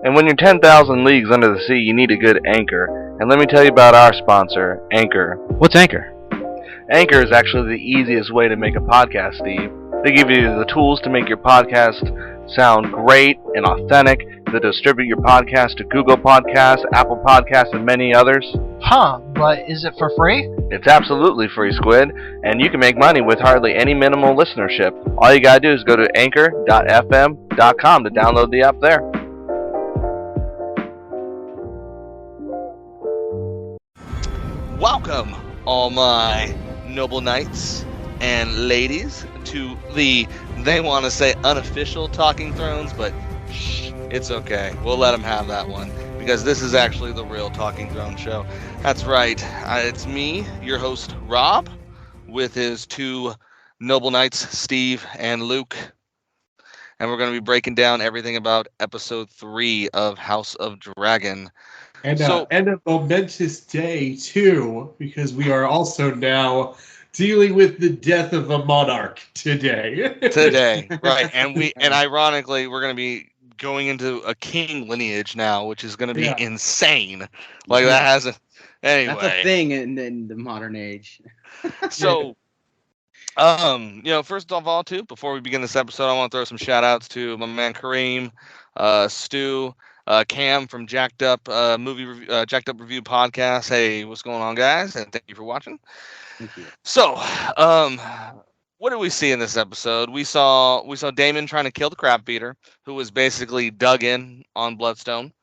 And when you're 10,000 leagues under the sea, you need a good anchor. And let me tell you about our sponsor, Anchor. What's Anchor? Anchor is actually the easiest way to make a podcast, Steve. They give you the tools to make your podcast sound great and authentic. They distribute your podcast to Google Podcasts, Apple Podcasts, and many others. Huh, but is it for free? It's absolutely free, Squid, and you can make money with hardly any minimal listenership. All you gotta do is go to anchor.fm.com to download the app there. Welcome, all my noble knights and ladies, to the, they want to say unofficial Talking Thrones, but shh, it's okay. We'll let them have that one, because this is actually the real Talking Thrones show. That's right. It's me, your host, Rob, with his two noble knights, Steve and Luke. And we're going to be breaking down everything about episode 3 of House of Dragon. And a momentous day, too, because we are also now dealing with the death of a monarch today. Right. And ironically, we're going to be going into a king lineage now, which is going to be insane. Like, that hasn't... Anyway. That's a thing in the modern age. So... first of all, too, before we begin this episode, I want to throw some shout outs to my man Kareem, Stu, Cam from Jacked Up Jacked Up Review Podcast. Hey, what's going on, guys? And thank you for watching. Thank you. So, what did we see in this episode? We saw Daemon trying to kill the Crabfeeder, who was basically dug in on Bloodstone.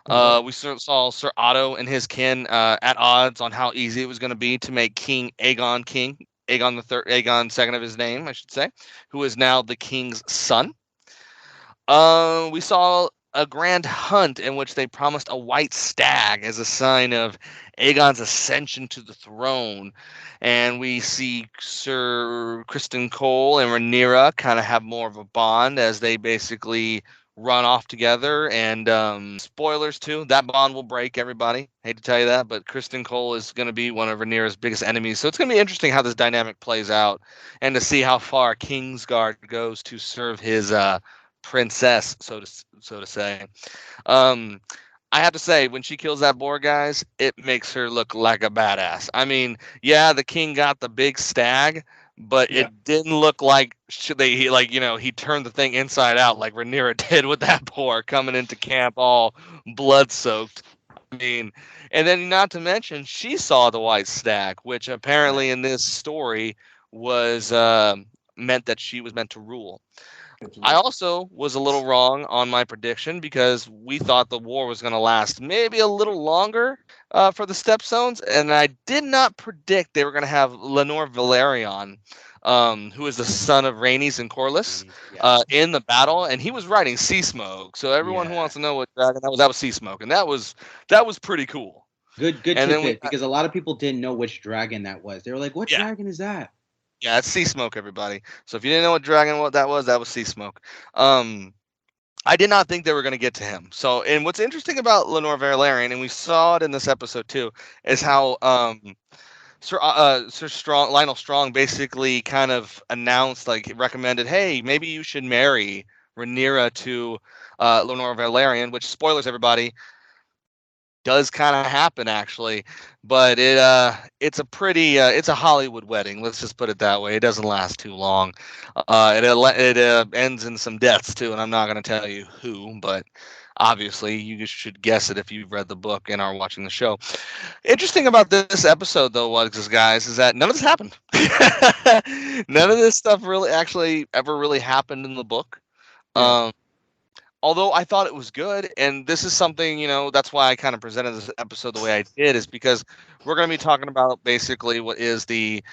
We saw Sir Otto and his kin at odds on how easy it was going to be to make King Aegon king. Aegon II of his name, I should say, who is now the king's son. We saw a grand hunt in which they promised a white stag as a sign of Aegon's ascension to the throne. And we see Sir Criston Cole and Rhaenyra kind of have more of a bond as they basically run off together. And spoilers too, that bond will break, everybody. Hate to tell you that, but Criston Cole is going to be one of Rhaenyra's biggest enemies. So it's going to be interesting how this dynamic plays out and to see how far Kingsguard goes to serve his princess, so to say. I have to say, when she kills that boar, guys, it makes her look like a badass. I mean, yeah, the king got the big stag, but it didn't look like he turned the thing inside out like Rhaenyra did with that boar coming into camp all blood soaked. I mean, and then not to mention, she saw the white stag, which apparently in this story was meant that she was meant to rule. I also was a little wrong on my prediction because we thought the war was going to last maybe a little longer for the Stepstones, and I did not predict they were going to have Laenor Velaryon, who is the son of Rhaenys and Corlys, in the battle, and he was riding Sea Smoke. So everyone who wants to know what dragon that was Sea Smoke, and that was pretty cool. Good tidbit, because a lot of people didn't know which dragon that was. They were like, "What dragon is that?" Yeah, it's Sea Smoke, everybody. So if you didn't know what dragon that was Sea Smoke. I did not think they were going to get to him. So, and what's interesting about Laenor Velaryon, and we saw it in this episode too, is how Sir Lionel Strong basically kind of announced, recommended, hey, maybe you should marry Rhaenyra to Laenor Velaryon, which, spoilers, everybody, does kind of happen actually, but it's a Hollywood wedding. Let's just put it that way. It doesn't last too long. It ends in some deaths too, and I'm not going to tell you who, but obviously you should guess it if you've read the book and are watching the show. Interesting about this episode though, guys, is that none of this happened. None of this stuff really actually ever really happened in the book. Although I thought it was good, and this is something, that's why I kind of presented this episode the way I did, is because we're going to be talking about basically what is the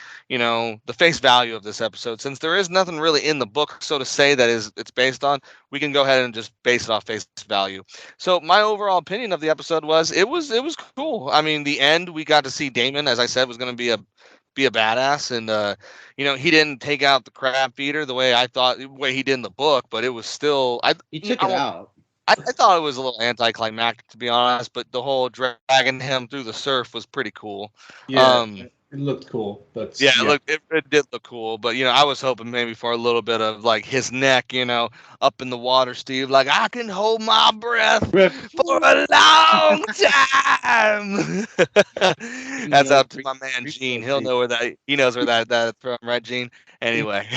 face value of this episode. Since there is nothing really in the book, so to say, it's based on, we can go ahead and just base it off face value. So my overall opinion of the episode was, it was cool. I mean, the end, we got to see Daemon, as I said, was going to be a badass, and he didn't take out the Crabfeeder the way he did in the book, but it was still he took it out. I thought it was a little anticlimactic, to be honest, but the whole dragging him through the surf was pretty cool. It looked cool, but Yeah, it did look cool, but I was hoping maybe for a little bit of like his neck, up in the water, Steve. Like I can hold my breath for a long time. That's up to my man Gene. He'll know he knows where that's from, right, Gene? Anyway.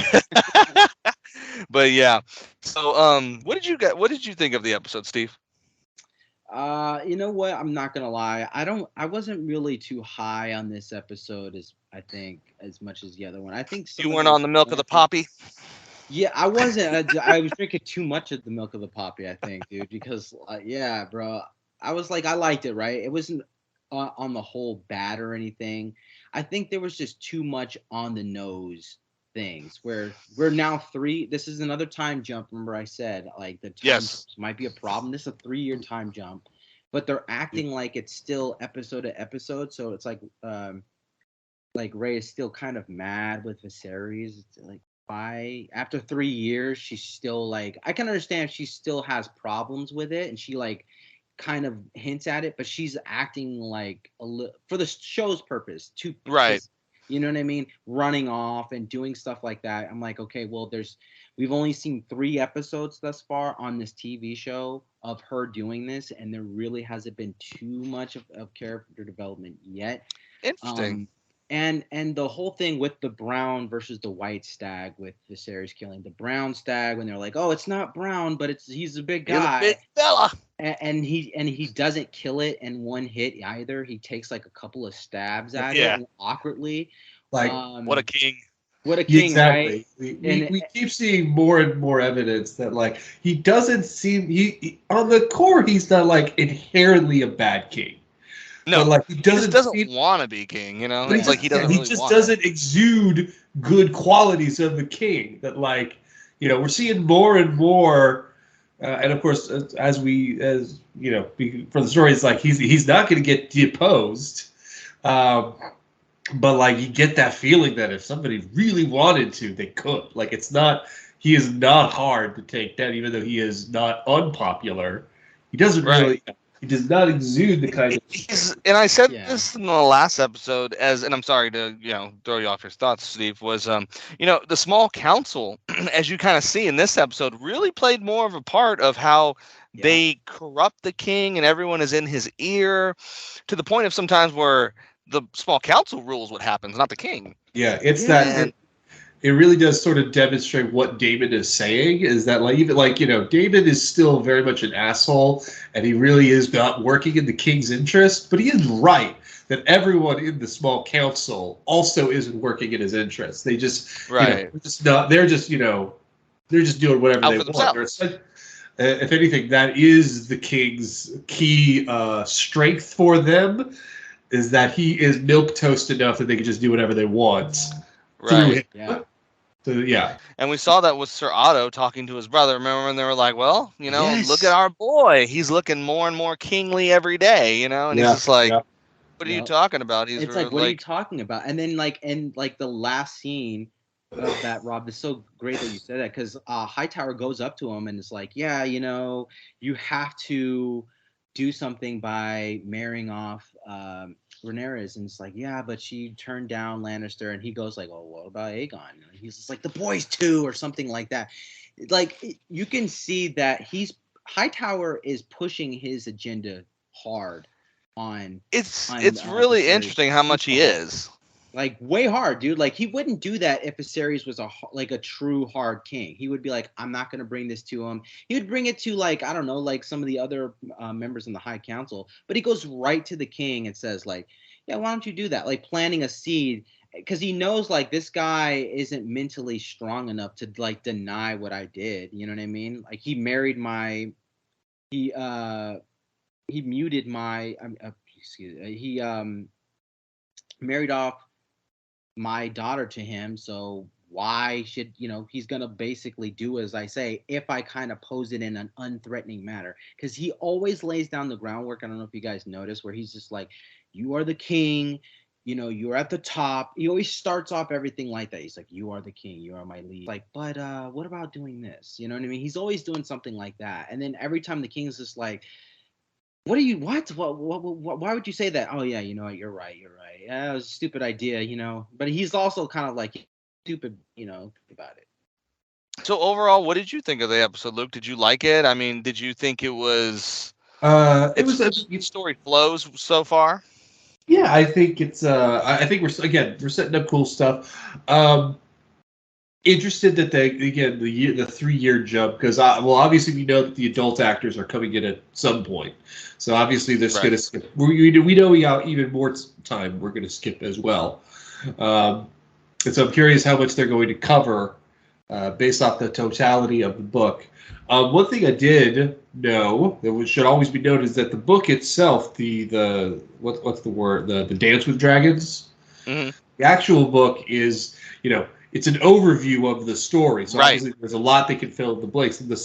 But yeah. So what did you think of the episode, Steve? You know what? I'm not gonna lie. I wasn't really too high on this episode as much as the other one. I think You weren't on the milk of the poppy? Yeah, I wasn't. I was drinking too much of the milk of the poppy, I think, dude. Because yeah, bro, I was like, I liked it, right? It wasn't on the whole bad or anything. I think there was just too much on the nose things where we're now three. This is another time jump. Remember, I said like the time Yes. might be a problem. This is a 3-year time jump, but they're acting like it's still episode to episode. So it's like Ray is still kind of mad with Viserys. It's like why after 3 years she's still like I can understand she still has problems with it and she like kind of hints at it, but she's acting like for the show's purpose too. Right. You know what I mean? Running off and doing stuff like that. I'm like, okay, well, we've only seen 3 episodes thus far on this TV show of her doing this, and there really hasn't been too much of character development yet. Interesting. And the whole thing with the brown versus the white stag with Viserys killing the brown stag when they're like, oh, it's not brown, but he's a big guy. He's a big fella. And he doesn't kill it in one hit either. He takes like a couple of stabs at it awkwardly. Like what a king! What a king! Exactly. Right? We keep seeing more and more evidence that like he doesn't seem he on the core he's not like inherently a bad king. No, but, like he doesn't want to be king. It's like he doesn't. He really just want doesn't exude good qualities of the king. That like we're seeing more and more. And of course, as for the story, it's like he's not going to get deposed, but like you get that feeling that if somebody really wanted to, they could. Like he is not hard to take down, even though he is not unpopular. He doesn't really. He does not exude the kind of. And I said this in the last episode, and I'm sorry to throw you off your thoughts, Steve. Was the small council, as you kind of see in this episode, really played more of a part of how they corrupt the king, and everyone is in his ear, to the point of sometimes where the small council rules what happens, not the king. Yeah, it's that. It really does sort of demonstrate what Daemon is saying, is that like even like Daemon is still very much an asshole, and he really is not working in the king's interest. But he is right that everyone in the small council also isn't working in his interest. They just they're just not. They're just doing whatever they want. If anything, that is the king's key strength for them, is that he is milquetoast enough that they can just do whatever they want. Right. Yeah. So, yeah. And we saw that with Sir Otto talking to his brother. Remember when they were like, well, look at our boy. He's looking more and more kingly every day, and he's just like, what are you talking about? It's like, what are you talking about? And then like the last scene of that, Rob, is so great that you said that, because Hightower goes up to him and is like, yeah, you have to do something by marrying off Rhaenyra, and it's like, yeah, but she turned down Lannister, and he goes like, oh, what about Aegon? And he's just like, the boys too, or something like that. Like you can see that Hightower is pushing his agenda hard on. It's really interesting how much he is. Like way hard, dude. Like he wouldn't do that if Viserys was a true hard king. He would be like, I'm not going to bring this to him. He would bring it to like, I don't know, like some of the other members in the High Council. But he goes right to the king and says like, yeah, why don't you do that? Like planting a seed, because he knows like this guy isn't mentally strong enough to like deny what I did. You know what I mean? Like he married he muted my he married off my daughter to him, so why should he's gonna basically do as I say if I kind of pose it in an unthreatening manner, because he always lays down the groundwork. I don't know if you guys notice, where he's just like, you are the king, you're at the top. He always starts off everything like that. He's like, you are the king, you are my lead. Like, but what about doing this? You know what I mean? He's always doing something like that. And then every time the king's just like, What are you? What? Why would you say that? Oh yeah, you know what? You're right. Yeah, it was a stupid idea, But he's also kind of like stupid, about it. So overall, what did you think of the episode, Luke? Did you like it? I mean, did you think it was? It was story flows so far. Yeah, I think it's. I think we're setting up cool stuff. Interested that the 3-year jump, because obviously we know that the adult actors are coming in at some point, so obviously they're going to skip. We know we got even more time. We're going to skip as well, and so I'm curious how much they're going to cover based off the totality of the book. One thing I did know that should always be noted is that the book itself, what's the word, the Dance with Dragons, the actual book is, it's an overview of the story. So obviously there's a lot they can fill in the blanks. And the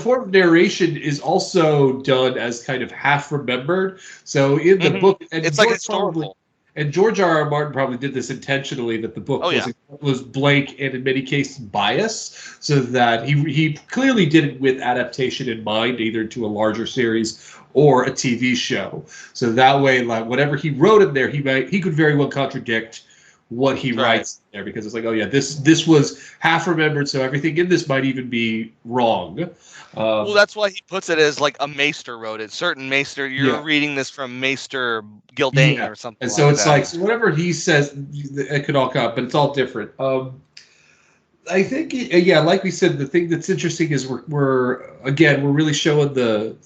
form of narration is also done as kind of half remembered. So in the book, and it's like historical. And George R.R. Martin probably did this intentionally, that the book was blank and in many cases biased, so that he clearly did it with adaptation in mind, either to a larger series or a TV show. So that way, like whatever he wrote in there, he could very well contradict what he writes there, because it's like, oh yeah, this was half remembered, so everything in this might even be wrong. Well, that's why he puts it as like a maester wrote it. Certain maester, you're reading this from Maester Gildane or something. And so it's like, so whatever he says, it could all come up, but it's all different. I think, like we said, the thing that's interesting is we're really showing the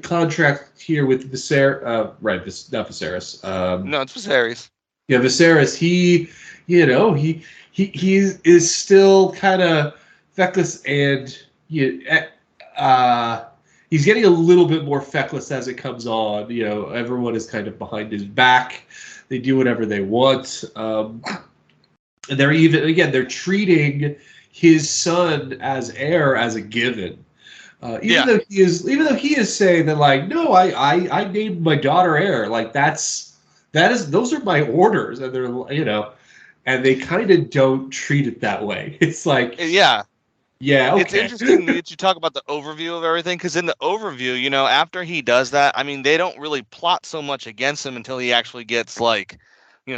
contract here with Viserys. Not Viserys. No, it's Viserys. Yeah, Viserys. He is still kind of feckless, and he's getting a little bit more feckless as it comes on. Everyone is kind of behind his back. They do whatever they want. And they're treating his son as heir as a given. Even though he is saying that, like, no, I named my daughter heir. Like those are my orders, and they're and they kind of don't treat it that way. It's like yeah, okay. It's interesting that you talk about the overview of everything, because in the overview, after he does that, I mean, they don't really plot so much against him until he actually gets like,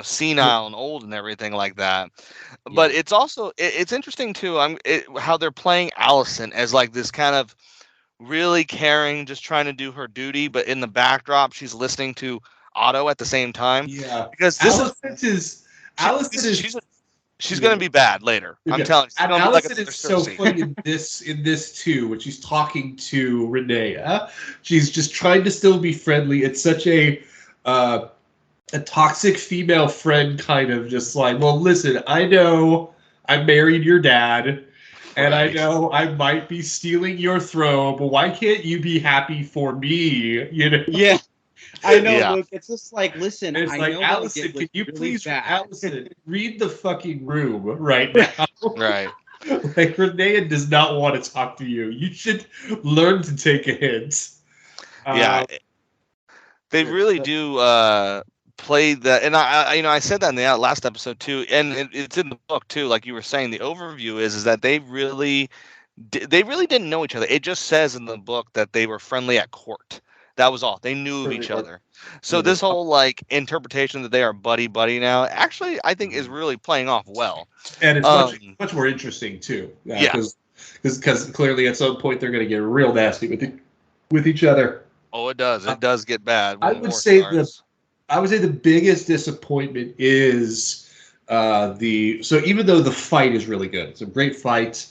senile and old and everything like that. Yeah. But it's also it's interesting too. How they're playing Alicent as like this kind of really caring, just trying to do her duty, but in the backdrop, she's listening to Otto at the same time. Yeah, because she's going to be bad later. I'm telling you. And Alicent is so funny in this too, when she's talking to Rhaenyra. She's just trying to still be friendly. It's such a toxic female friend, kind of just like, well, listen, I know I married your dad, and I know I might be stealing your throne, but why can't you be happy for me? Yeah. I know, Luke. It's just like, listen. It's like, Alicent, can you please, Alicent, read the fucking room right now? Right. Like, Rhaenyra does not want to talk to you. You should learn to take a hint. They really do play that, and I said that in the last episode too, and it's in the book too. Like you were saying, the overview is that they really didn't know each other. It just says in the book that they were friendly at court. That was all. They knew of each other. So this whole like interpretation that they are buddy now, actually, I think is really playing off well. And it's much more interesting too. Because clearly at some point they're going to get real nasty with each other. Oh, it does. It does get bad. I would say the biggest disappointment is so even though the fight is really good, it's a great fight.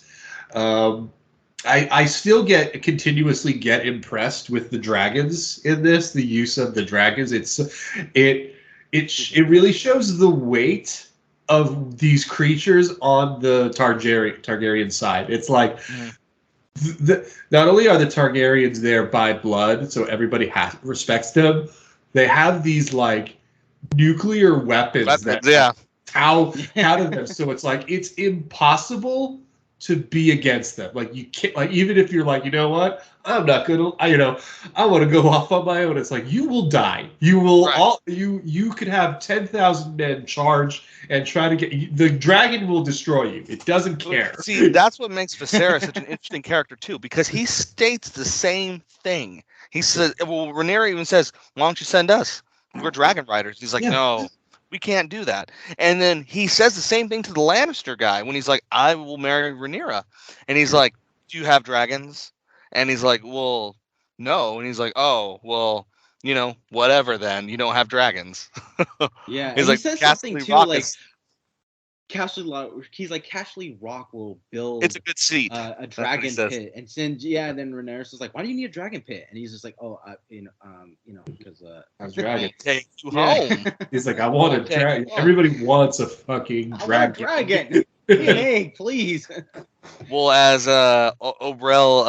I still continuously get impressed with the dragons in this. The use of the dragons, it really shows the weight of these creatures on the Targaryen side. It's like not only are the Targaryens there by blood, so everybody respects them. They have these like nuclear weapons that out of them. So it's like it's impossible to be against them. Like you can't, like even if you're like, you know what, I'm not gonna, I want to go off on my own. It's like you will die. You will you could have 10,000 men charge and try to get the dragon will destroy you. It doesn't care. See, that's what makes Viserys such an interesting character too, because he states the same thing. He says, well, Rhaenyra even says, "Why don't you send us? We're dragon riders." He's like, "No, we can't do that." And then he says the same thing to the Lannister guy when he's like, "I will marry Rhaenyra," and he's like, "Do you have dragons?" And he's like, "Well, no." And he's like, "Oh, well, whatever then. You don't have dragons." Yeah, he's and like, he says Castle something too, Rock like is- he's like Castle Rock will build it's a good seat. a That's what he dragon says. pit, and then Rhaenyra is like, "Why do you need a dragon pit?" And he's just like, "Oh, because I'm dragon. Take you home. He's like, I want a dragon. Everybody wants a fucking dragon. I want a dragon. Give me an egg, please." Well, as Oberel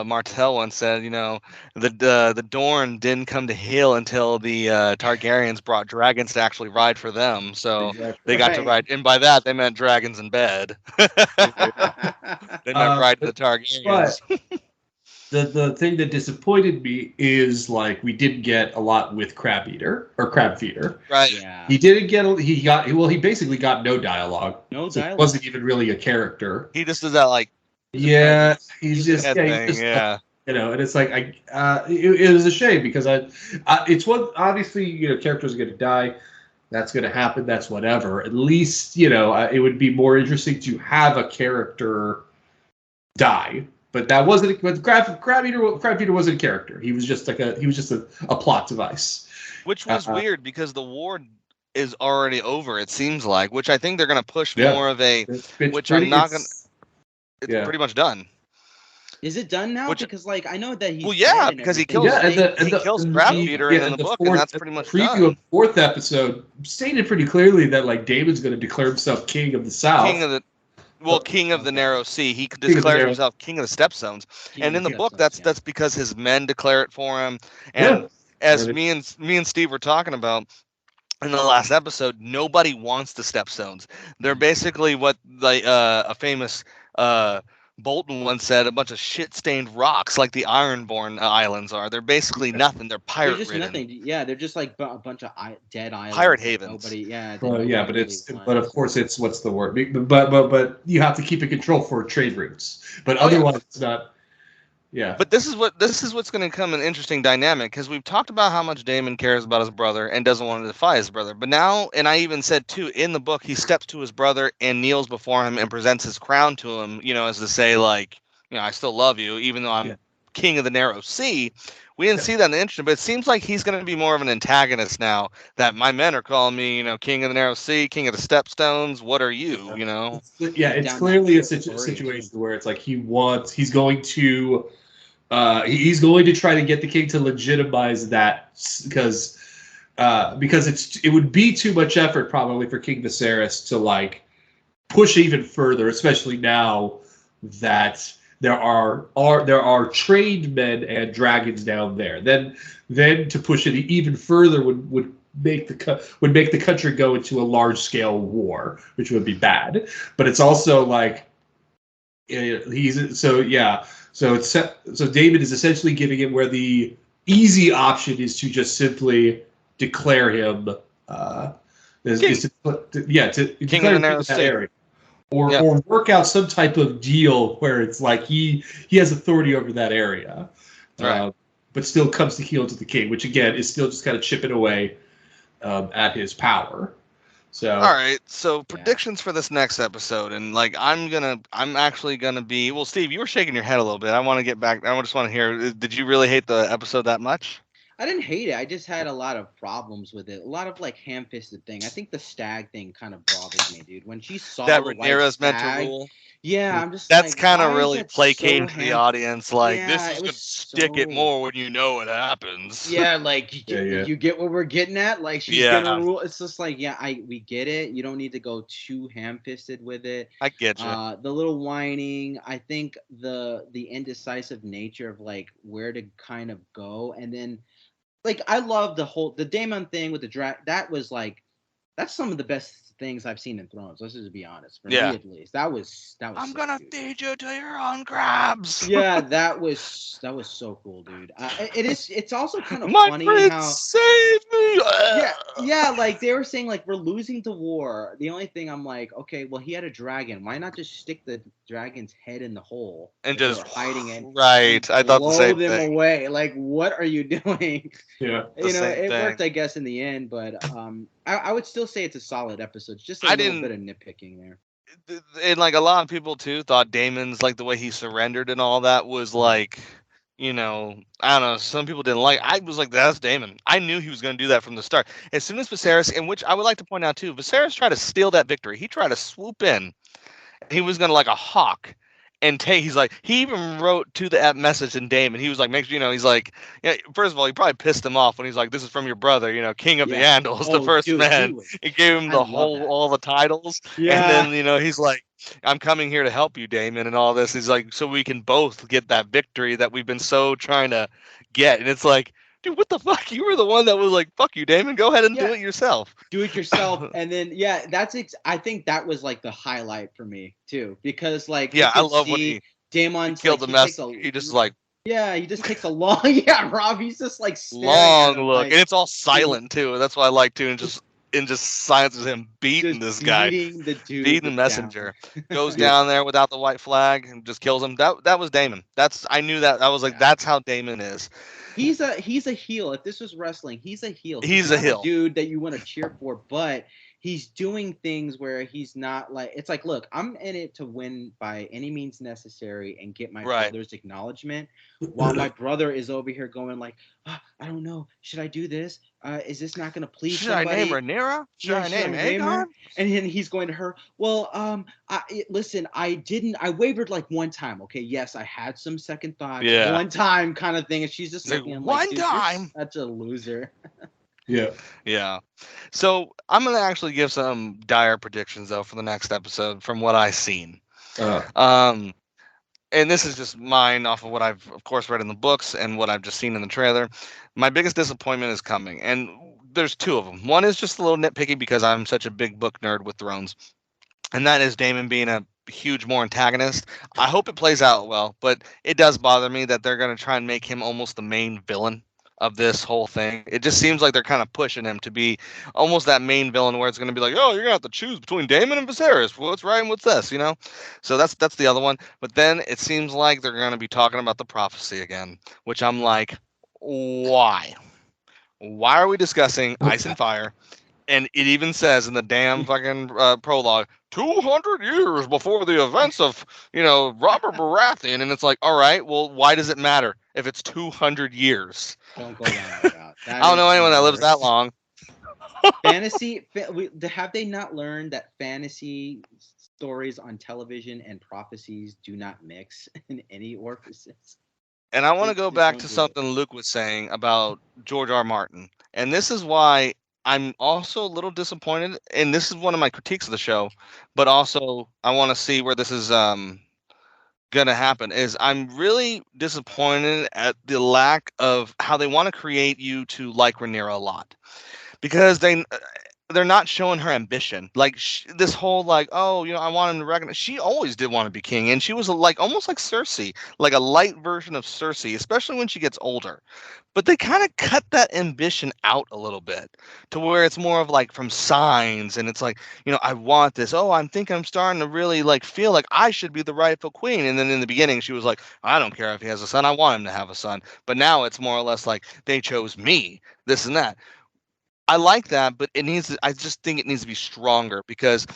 Martell once said, the Dorne didn't come to heal until the Targaryens brought dragons to actually ride for them. So they got to ride, and by that they meant dragons in bed. They meant ride the Targaryens. But the thing that disappointed me is like we didn't get a lot with Crabfeeder. Right. Yeah. He didn't get. He basically got no dialogue. No So dialogue. he wasn't even really a character. He just does that like. Yeah, he's just head thing, yeah. And it's like it was a shame because it's what obviously characters are going to die. That's going to happen. That's whatever. At least it would be more interesting to have a character die. But that wasn't. But Crabfeeder wasn't a character. He was just a plot device. Which was weird because the war is already over. It seems like, which I think they're going to push more of a. Which I'm not going. It's pretty much done. Is it done now? Because I know that he's because he kills he kills Crabfeeder in the book, and that's pretty much done. Preview of the 4th episode stated pretty clearly that Daemon's going to declare himself king of the South. King of the Narrow Sea. He declares himself king of the Stepstones, and in the book, that's because his men declare it for him. And as me and Steve were talking about in the last episode, nobody wants the Stepstones. They're basically what a famous Bolton once said, a bunch of shit-stained rocks like the Ironborn Islands are. They're basically nothing. They're pirate-ridden. They're just nothing. Yeah, they're just like a bunch of dead islands. Pirate havens. But of course it's what's the word? But you have to keep in control for trade routes. But otherwise it's not. Yeah. But this is what's going to come an interesting dynamic, because we've talked about how much Daemon cares about his brother and doesn't want to defy his brother. But now, and I even said too in the book, he steps to his brother and kneels before him and presents his crown to him, as to say I still love you, even though I'm king of the Narrow Sea. We didn't see that in the intro, but it seems like he's going to be more of an antagonist now. That my men are calling me, king of the Narrow Sea, king of the Stepstones. What are you? It's clearly a situation where it's like he's going to try to get the king to legitimize that because it would be too much effort probably for King Viserys to push even further, especially now that there are trained men and dragons down there. Then to push it even further would make the country go into a large scale war, which would be bad. But it's also So David is essentially giving him where the easy option is to just simply declare him declare him that area, or work out some type of deal where it's like he has authority over that area, but still comes to heel to the king, which again is still just kind of chipping away at his power. So all right, so predictions for this next episode, and I'm actually gonna be. Well, Steve, you were shaking your head a little bit. I want to get back. I just want to hear. Did you really hate the episode that much? I didn't hate it. I just had a lot of problems with it. A lot of ham-fisted thing. I think the stag thing kind of bothered me, dude. When she saw that the Rhaenyra's white meant stag, to rule. Yeah, I'm just that's kind of why is really that placating so to the audience. This is gonna so... stick it more when you know what happens. Yeah, you get what we're getting at. She's gonna rule. It's just we get it. You don't need to go too ham-fisted with it. I get you. The little whining. I think the indecisive nature of where to kind of go, and then I love the Daemon thing with the drag. That was that's some of the best things I've seen in Thrones. Let's just be honest. For Yeah. me, at least, that was. I'm sick, gonna dude. feed you to your own crabs. Yeah, that was so cool, dude. It's also kind of My funny prince how. saved me. Yeah, like they were saying, like we're losing the war. The only thing I'm like, okay, well he had a dragon. Why not just stick the dragon's head in the hole And that they just were hiding in, right. and I thought the blow same them thing. away? Like, what are you doing? Yeah. The same It thing. worked, I guess, in the end. But I would still say it's a solid episode. It's just a I little didn't- bit of nitpicking there. And like a lot of people too thought Damon's like the way he surrendered and all that was like, you know, I don't know. Some people didn't like. I was like, that's Daemon. I knew he was going to do that from the start. As soon as Viserys, in which I would like to point out too, Viserys tried to steal that victory. He tried to swoop in. He was going to like a hawk and take. He's like, he even wrote to the message in Daemon. He was like, make sure, you know, he's like, yeah. First of all, he probably pissed him off when he's like, this is from your brother, you know, King of the Yeah. Andals, the first Dude, man. He gave him I the love whole, that. all the titles. Yeah. And then, you know, he's like, I'm coming here to help you, Daemon, and all this. He's like, so we can both get that victory that we've been so trying to get. And it's like, dude, what the fuck? You were the one that was like, fuck you, Daemon. Go ahead and do Yeah. it yourself. Do it yourself. And then, yeah, I think that was like the highlight for me too, because like, Yeah, I you could love when see he Daemon's killed like, the mess. He just like yeah, he just takes a long, yeah, Rob, he's just like staring at long him, look, like, and it's all silent too. That's what I like too, and just silences him beating just this guy, beating the dude beating the down. messenger. Goes down there without the white flag and just kills him. That was Daemon. I knew that. I was like, Yeah. that's how Daemon is. He's a heel. If this was wrestling, he's a heel. He's a not heel. dude that you want to cheer for, but he's doing things where he's not like, it's like, look, I'm in it to win by any means necessary and get my Right. brother's acknowledgement, while my brother is over here going like, I don't know, should I do this? Is this not going to please Should somebody? I name Rhaenyra? Should I name Aegon? And then he's going to her, well, listen, I wavered like one time. Okay, yes, I had some second thoughts. Yeah. One time kind of thing. And she's just Like, looking at him one like, dude, you're time. such a loser. Yeah. Yeah. So I'm gonna actually give some dire predictions though for the next episode from what I've seen. And this is just mine off of what I've of course read in the books and what I've just seen in the trailer. My biggest disappointment is coming, and there's two of them. One is just a little nitpicky because I'm such a big book nerd with Thrones, and that is Daemon being a huge more antagonist. I hope it plays out well, but it does bother me that they're gonna try and make him almost the main villain of this whole thing. It just seems like they're kind of pushing him to be almost that main villain where it's going to be like, oh, you're going to have to choose between Daemon and Viserys. What's right and what's this, you know? So that's the other one. But then it seems like they're going to be talking about the prophecy again, which I'm like, why? Why are we discussing ice and fire? And it even says in the damn fucking prologue, 200 years before the events of, you know, Robert Baratheon. And it's like, all right, well, why does it matter if it's 200 years? Don't go down that route. I don't know anyone that lives that long. Have they not learned that fantasy stories on television and prophecies do not mix in any orifices? And I want to go They back don't to do it. something Luke was saying about George R. Martin. And this is why I'm also a little disappointed. And this is one of my critiques of the show. But also, I want to see where this is going to happen. Is I'm really disappointed at the lack of how they want to create you to like Rhaenyra a lot. Because they're not showing her ambition. Like this whole like, oh, you know, I want him to recognize. She always did want to be king, and she was like almost like Cersei, like a light version of Cersei, especially when she gets older. But they kind of cut that ambition out a little bit to where it's more of like from signs, and it's like, you know, I want this. Oh, I'm starting to really like feel like I should be the rightful queen. And then in the beginning, she was like, I don't care if he has a son, I want him to have a son. But now it's more or less like they chose me, this and that. I like that, but I just think it needs to be stronger because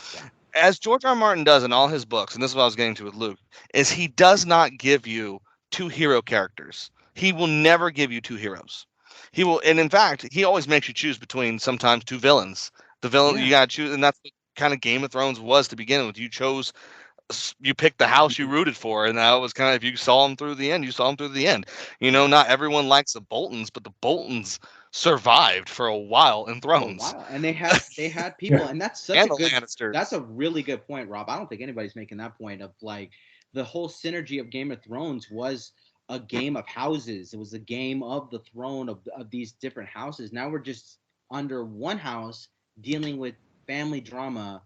as George R. R. Martin does in all his books, and this is what I was getting to with Luke, is he does not give you two hero characters. He will never give you two heroes. He will, and in fact, he always makes you choose between sometimes two villains. The villain you got to choose, and that's what kind of Game of Thrones was to begin with. You picked the house you rooted for, and that was kind of, if you saw them through the end, you saw them through the end. You know, not everyone likes the Boltons, but the Boltons survived for a while in Thrones. And they had people, and that's such And a the good. Lannisters. That's a really good point, Rob. I don't think anybody's making that point of like the whole synergy of Game of Thrones was a game of houses. It was a game of the throne of these different houses. Now we're just under one house dealing with family drama.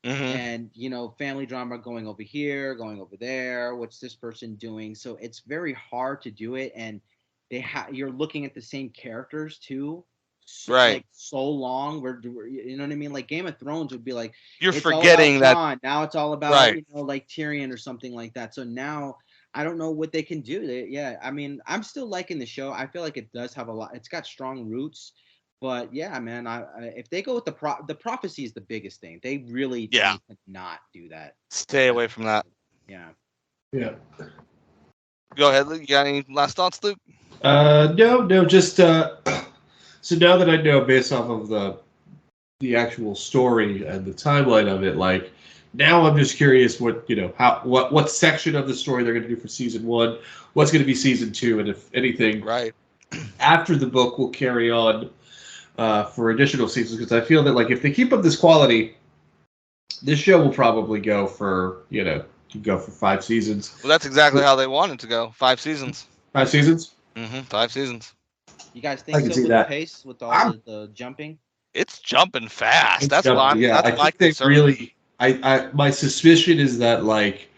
And family drama going over here, going over there. What's this person doing? So it's very hard to do it, and you're looking at the same characters too, right? Like so long. You know what I mean? Like Game of Thrones would be like You're it's forgetting all about that Jon. Now it's all about right. Like Tyrion or something like that. So now I don't know what they can do. I mean, I'm still liking the show. I feel like it does have a lot. It's got strong roots. But yeah, man, if they go with the prophecy is the biggest thing. They really need to not do that. Stay away from that. Yeah. Yeah. Go ahead, Luke. You got any last thoughts, Luke? No, just so now that I know based off of the actual story and the timeline of it, like now I'm just curious what section of the story they're going to do for season 1, what's going to be season 2, and if anything, right after the book will carry on for additional seasons, because I feel that like if they keep up this quality, this show will probably go for 5 seasons. Well, that's exactly how they wanted to go. 5 seasons. 5 seasons. 5 seasons. You guys think so with the pace, with all the jumping? It's jumping fast. That's jumping, why. Yeah, that's I think they really. My suspicion is that like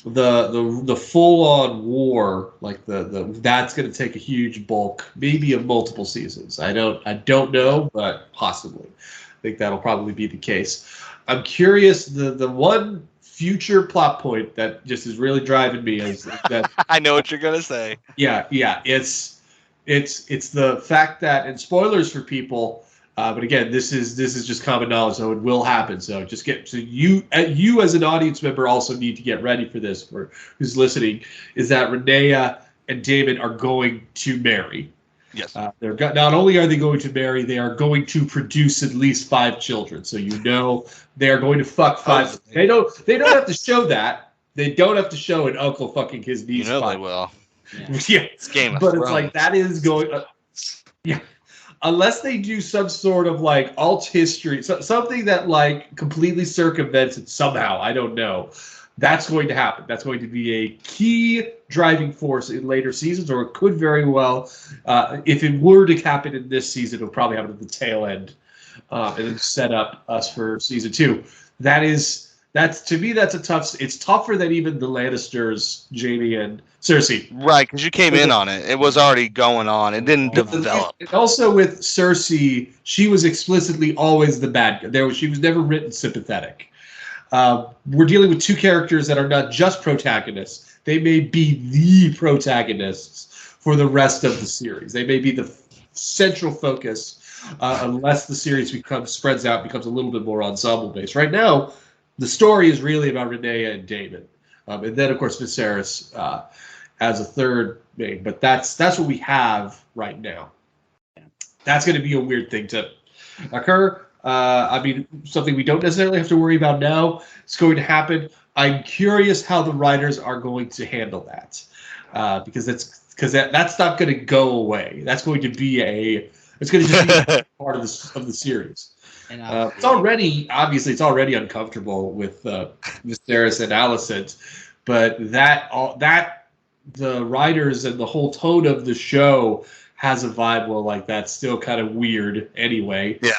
the full on war, like that's going to take a huge bulk, maybe of multiple seasons. I don't know, but possibly. I think that'll probably be the case. I'm curious. The one future plot point that just is really driving me is that I know what you're gonna say. Yeah. It's the fact that, and spoilers for people. But again, this is just common knowledge, so it will happen. So you as an audience member also need to get ready for this. For who's listening, is that Rhaenyra and Daemon are going to marry. Yes. Not only are they going to marry, they are going to produce at least 5 children. So they are going to fuck 5. They don't have to show that. They don't have to show an uncle fucking his niece. They will. Yeah. It's Game of But Thrones. it's like that is going. Yeah. Unless they do some sort of like alt history, something that like completely circumvents it somehow, I don't know. That's going to happen. That's going to be a key driving force in later seasons, or it could very well, if it were to happen in this season, it'll probably happen at the tail end, and then set up us for season 2. That's to me, that's it's tougher than even the Lannisters, Jaime and Cersei. Right, because you came in on it. It was already going on. It didn't develop. And also with Cersei, she was explicitly always the bad guy. She was never written sympathetic. We're dealing with 2 characters that are not just protagonists. They may be the protagonists for the rest of the series. They may be the central focus, unless the series spreads out, becomes a little bit more ensemble based. Right now, the story is really about Rhaenyra and Daemon, and then of course Viserys as a third main. But that's what we have right now. That's going to be a weird thing to occur. I mean, something we don't necessarily have to worry about now. It's going to happen. I'm curious how the writers are going to handle that, because that's not going to go away. That's going to be it's going to just be part of the series. And it's already uncomfortable with Viserys and Alicent, but the writers and the whole tone of the show has a vibe. Well, like that's still kind of weird anyway. Yeah.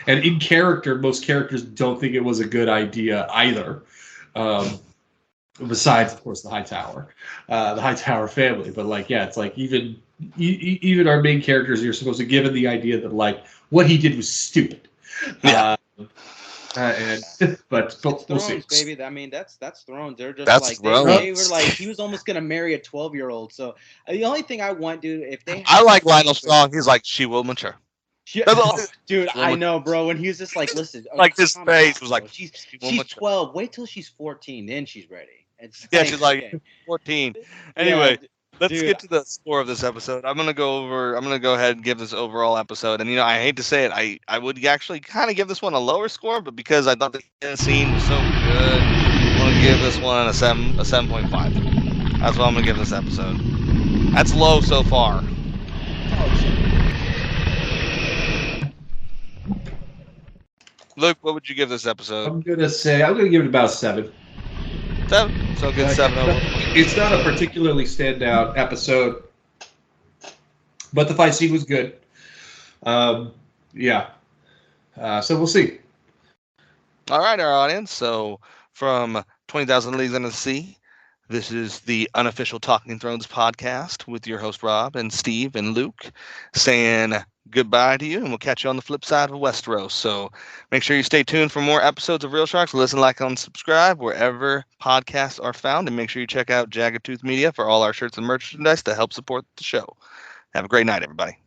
And in character, most characters don't think it was a good idea either. Besides, of course, the Hightower family. But like, yeah, it's like even our main characters, you're supposed to give it the idea that like what he did was stupid. Yeah. But we'll see. Baby. I mean, that's Thrones. They're just that's like they were like he was almost gonna marry a 12-year-old. So the only thing I want, dude, if they I like Lionel's song. He's like, she will mature. Dude, I know, bro. When he was just like, listen, like his face was like, she's 12. Wait till she's 14, then she's ready. She's like 14. Anyway, let's get to the score of this episode. I'm gonna go ahead and give this overall episode. And I hate to say it, I would actually kind of give this one a lower score, but because I thought the scene was so good, I'm gonna give this one a 7.5. That's what I'm gonna give this episode. That's low so far. Luke, what would you give this episode? I'm gonna give it about a 7. 7? So good 7 overall. It's not a particularly standout episode, but the fight scene was good. So we'll see. All right, our audience. So from 20,000 Leagues Under the Sea, this is the unofficial Talking Thrones podcast with your host Rob and Steve and Luke saying goodbye to you, and we'll catch you on the flip side of Westeros. So make sure you stay tuned for more episodes of Real Sharks. Listen, like, and subscribe wherever podcasts are found, and make sure you check out Jagged Tooth Media for all our shirts and merchandise to help support the show. Have a great night, everybody.